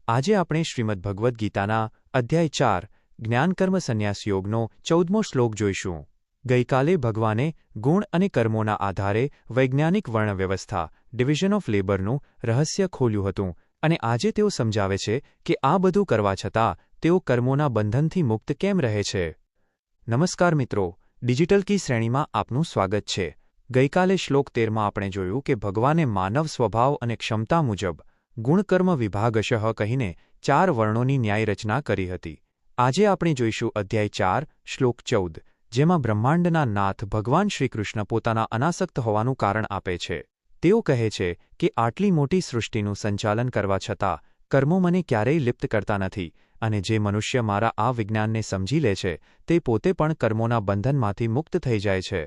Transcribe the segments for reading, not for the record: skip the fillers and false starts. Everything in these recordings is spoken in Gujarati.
આજે આપણે શ્રીમદ ભગવદ્ ગીતાના અધ્યાય 4 જ્ઞાનકર્મ સંન્યાસ યોગનો 14મો શ્લોક જોઈશું. ગઈકાલે ભગવાને ગુણ અને કર્મોના આધારે વૈજ્ઞાનિક વર્ણવ્યવસ્થા ડિવિઝન ઓફ લેબરનું રહસ્ય ખોલ્યું હતું અને આજે તેઓ સમજાવે છે કે આ બધું કરવા છતાં તેઓ કર્મોના બંધનથી મુક્ત કેમ રહે છે. નમસ્કાર મિત્રો, ડિજિટલ કી શ્રેણીમાં આપનું સ્વાગત છે. ગઈકાલે શ્લોક 13માં આપણે જોયું કે ભગવાને માનવ સ્વભાવ અને ક્ષમતા મુજબ ગુણકર્મ વિભાગશઃ કહીને 4 વર્ણોની ન્યાય રચના કરી હતી. આજે આપણે જોઈશું અધ્યાય 4 શ્લોક 14, જેમાં બ્રહ્માંડના નાથ ભગવાન શ્રીકૃષ્ણ પોતાના અનાસક્ત હોવાનું કારણ આપે છે. તેઓ કહે છે કે આટલી મોટી સૃષ્ટિનું સંચાલન કરવા છતાં કર્મો મને ક્યારેય લિપ્ત કરતા નથી અને જે મનુષ્ય મારા આ વિજ્ઞાનને સમજી લે છે તે પોતે પણ કર્મોના બંધનમાંથી મુક્ત થઈ જાય છે.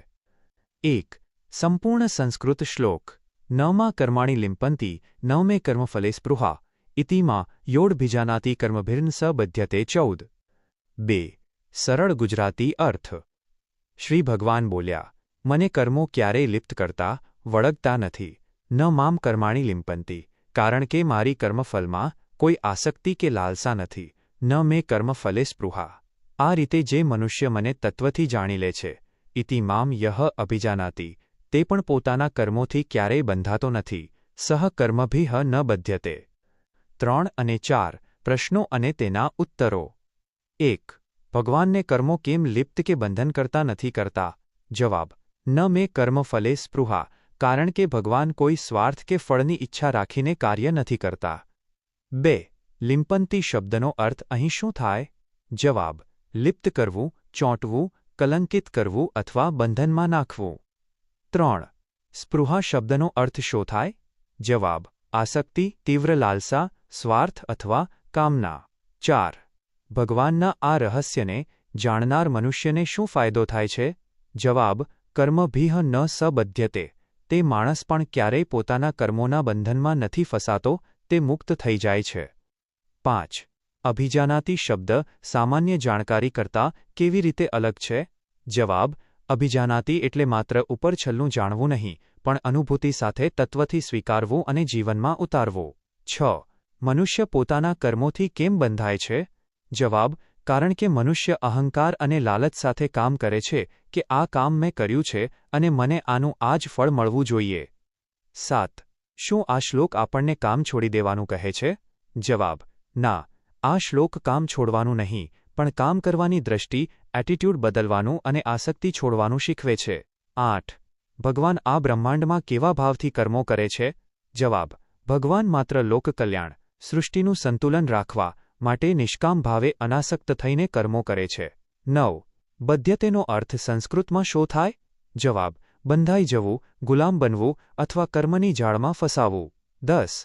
1. સંપૂર્ણ સંસ્કૃત શ્લોક. નવમાં કર્માણી લિંપંતી નવમે કર્મફલે સ્પૃહા ઇતિમાં યોડભિજાનાતિ કર્મભિર્ન સ બધ્યતે 14. 2. સરળ ગુજરાતી અર્થ. શ્રી ભગવાન બોલ્યા, મને કર્મો ક્યારેય લિપ્ત કરતા વળગતા નથી. ન મામ કર્માણી લિંપંતી, કારણ કે મારી કર્મફલમાં કોઈ આસક્તિ કે લાલસા નથી. ન મેં કર્મફલે સ્પૃહા, આ રીતે જે મનુષ્ય મને તત્વથી જાણી લે છે. ઇતિ મામ યહ અભિજાનાતિ, તે પણ પોતાના કર્મોથી ક્યારેય બંધાતો નથી. સહ કર્મભિઃ ન બધ્યતે. 3 અને 4 પ્રશ્નો અને તેના ઉત્તરો. 1. ભગવાનને કર્મો કેમ લિપ્ત કે બંધન કરતા નથી કરતા? જવાબ: ન મેં કર્મફલે સ્પૃહા, કારણ કે ભગવાન કોઈ સ્વાર્થ કે ફળની ઈચ્છા રાખીને કાર્ય નથી કરતા. 2. લિંપંતી શબ્દનો અર્થ અહીં શું થાય? જવાબ: લિપ્ત કરવું, ચોંટવું, કલંકિત કરવું અથવા બંધનમાં નાખવું. 3. સ્પૃહા શબ્દનો અર્થ શું થાય? જવાબ: આસક્તિ, તીવ્ર લાલસા, સ્વાર્થ અથવા કામના. 4. ભગવાનના આ રહસ્યને જાણનાર મનુષ્યને શું ફાયદો થાય છે? જવાબ: કર્મભિઃ ન સ બધ્યતે, તે માણસ પણ ક્યારેય પોતાના કર્મોના બંધનમાં નથી ફસાતો, તે મુક્ત થઈ જાય છે. 5. અભિજાનાતિ શબ્દ સામાન્ય જાણકારી કરતાં કેવી રીતે અલગ છે? જવાબ: અભિજાનાતિ એટલે માત્ર ઉપરછલ્લું જાણવું નહીં, પણ અનુભૂતિ સાથે તત્વથી સ્વીકારવું અને જીવનમાં ઉતારવું. 6. મનુષ્ય પોતાના કર્મોથી કેમ બંધાય છે? જવાબ: કારણ કે મનુષ્ય અહંકાર અને લાલચ સાથે કામ કરે છે કે આ કામ મેં કર્યું છે અને મને આનું આ જ ફળ મળવું જોઈએ. 7. શું આ શ્લોક આપણને કામ છોડી દેવાનું કહે છે? જવાબ: ના, આ શ્લોક કામ છોડવાનું નહીં, પણ કામ કરવાની દ્રષ્ટિ, એટીટ્યૂડ બદલવાનું અને આસક્તિ છોડવાનું શીખવે છે. 8. ભગવાન આ બ્રહ્માંડમાં કેવા ભાવથી કર્મો કરે છે? જવાબ: ભગવાન માત્ર લોકકલ્યાણ, સૃષ્ટિનું સંતુલન રાખવા માટે નિષ્કામ ભાવે અનાસક્ત થઈને કર્મો કરે છે. 9. બધ્યતેનો અર્થ સંસ્કૃતમાં શો થાય? જવાબ: બંધાઈ જવું, ગુલામ બનવું અથવા કર્મની જાળમાં ફસાવું. 10.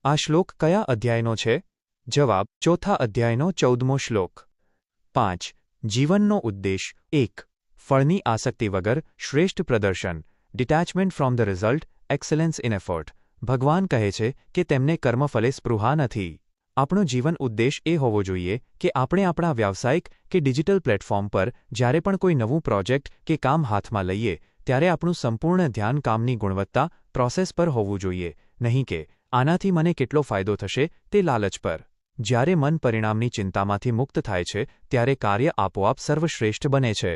આ શ્લોક કયા અધ્યાયનો છે? જવાબ: ચોથા અધ્યાયનો 14મો શ્લોક. 5. જીવનનો ઉદ્દેશ. 1. ફળની આસક્તિ વગર શ્રેષ્ઠ પ્રદર્શન, detachment from the result, excellence in effort. ભગવાન કહે છે કે તેમને કર્મફલે સ્પૃહા નથી. આપણો જીવન ઉદ્દેશ એ હોવો જોઈએ કે આપણે આપણા વ્યાવસાયિક કે ડિજિટલ પ્લેટફોર્મ પર જ્યારે પણ કોઈ નવું પ્રોજેક્ટ કે કામ હાથમાં લઈએ ત્યારે આપણું સંપૂર્ણ ધ્યાન કામની ગુણવત્તા, પ્રોસેસ પર હોવું જોઈએ, નહીં કે આનાથી મને કેટલો ફાયદો થશે તે લાલચ પર. જ્યારે મન પરિણામની ચિંતામાંથી મુક્ત થાય છે ત્યારે કાર્ય આપોઆપ સર્વશ્રેષ્ઠ બને છે.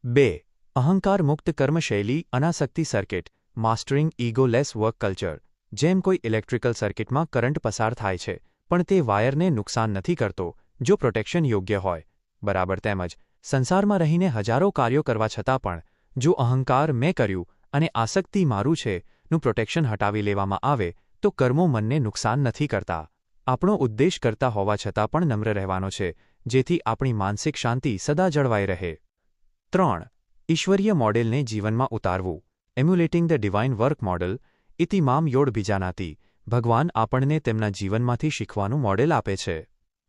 2. અહંકાર મુક્ત કર્મશૈલી, અનાસક્તિ circuit, mastering egoless work culture. જેમ કોઈ ઇલેક્ટ્રિકલ સર્કિટમાં કરંટ પસાર થાય છે પણ તે વાયરને નુકસાન નથી કરતો જો પ્રોટેક્શન યોગ્ય હોય, બરાબર તેમજ સંસારમાં રહીને હજારો કાર્યો કરવા છતાં પણ જો અહંકાર મેં કર્યું અને આસક્તિ મારું છે નું પ્રોટેક્શન હટાવી લેવામાં આવે તો કર્મો મનને નુકસાન નથી કરતા. આપણો ઉદ્દેશ કરતા હોવા છતાં પણ નમ્ર રહેવાનો છે, જેથી આપણી માનસિક શાંતિ સદા જળવાઈ રહે. 3. ઈશ્વરીય મોડેલને જીવનમાં ઉતારવું. એમ્યુલેટિંગ ધ ડિવાઇન વર્ક મોડલ. ઇતિ મામ યોડભિજાનાતિ. ભગવાન આપણને તેમના જીવનમાંથી શીખવાનું મોડેલ આપે છે.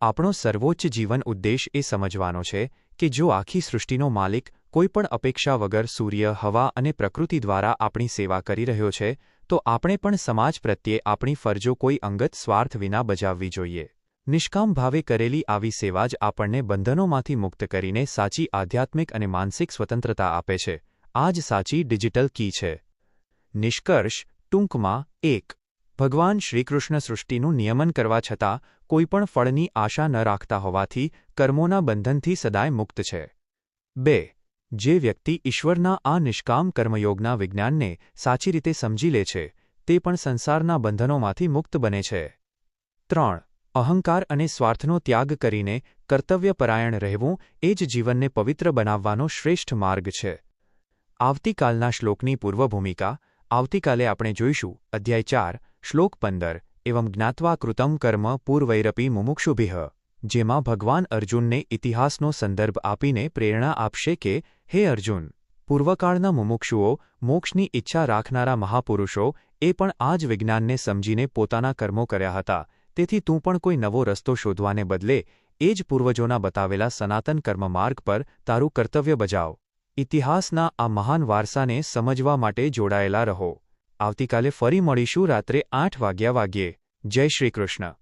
આપણો સર્વોચ્ચ જીવન ઉદ્દેશ એ સમજવાનો છે કે જો આખી સૃષ્ટિનો માલિક કોઈપણ અપેક્ષા વગર સૂર્ય, હવા અને પ્રકૃતિ દ્વારા આપણી સેવા કરી રહ્યો છે તો આપણે પણ સમાજ પ્રત્યે આપણી ફરજો કોઈ અંગત સ્વાર્થ વિના બજાવવી જોઈએ. નિષ્કામ ભાવે કરેલી આવી સેવા જ આપણને બંધનોમાંથી મુક્ત કરીને સાચી આધ્યાત્મિક અને માનસિક સ્વતંત્રતા આપે છે. આ જ સાચી ડિજિટલ કી છે. નિષ્કર્ષ. ટૂંકમાં. 1. ભગવાન શ્રીકૃષ્ણ સૃષ્ટિનું નિયમન કરવા છતાં કોઈપણ ફળની આશા ન રાખતા હોવાથી કર્મોના બંધનથી સદાય મુક્ત છે. 2. જે વ્યક્તિ ઈશ્વરના આ નિષ્કામ કર્મયોગના વિજ્ઞાનને સાચી રીતે સમજી લે છે તે પણ સંસારના બંધનોમાંથી મુક્ત બને છે. 3. અહંકાર અને સ્વાર્થનો ત્યાગ કરીને કર્તવ્યપરાયણ રહેવું એ જ જીવનને પવિત્ર બનાવવાનો શ્રેષ્ઠ માર્ગ છે. આવતીકાલના શ્લોકની પૂર્વભૂમિકા. આવતીકાલે આપણે જોઈશું અધ્યાય 4 શ્લોક 15 એવં જ્ઞાત્વા કૃતમ કર્મ પૂર્વૈરપી મુમુક્ષુભિઃ, જેમાં ભગવાન અર્જુનને ઇતિહાસનો સંદર્ભ આપીને પ્રેરણા આપશે કે હે અર્જુન, પૂર્વકાળના મુમુક્ષુઓ, મોક્ષની ઈચ્છા રાખનારા મહાપુરુષો એ પણ આ જ વિજ્ઞાનને સમજીને પોતાના કર્મો કર્યા હતા. તેથી તું પણ કોઈ નવો રસ્તો શોધવાને બદલે એ જ પૂર્વજોના બતાવેલા સનાતન કર્મમાર્ગ પર તારું કર્તવ્ય બજાવ. ઇતિહાસના આ મહાન વારસાને સમજવા માટે જોડાયેલા રહો. આવતીકાલે ફરી મળીશું રાત્રે 8 વાગ્યે. જય શ્રી કૃષ્ણ.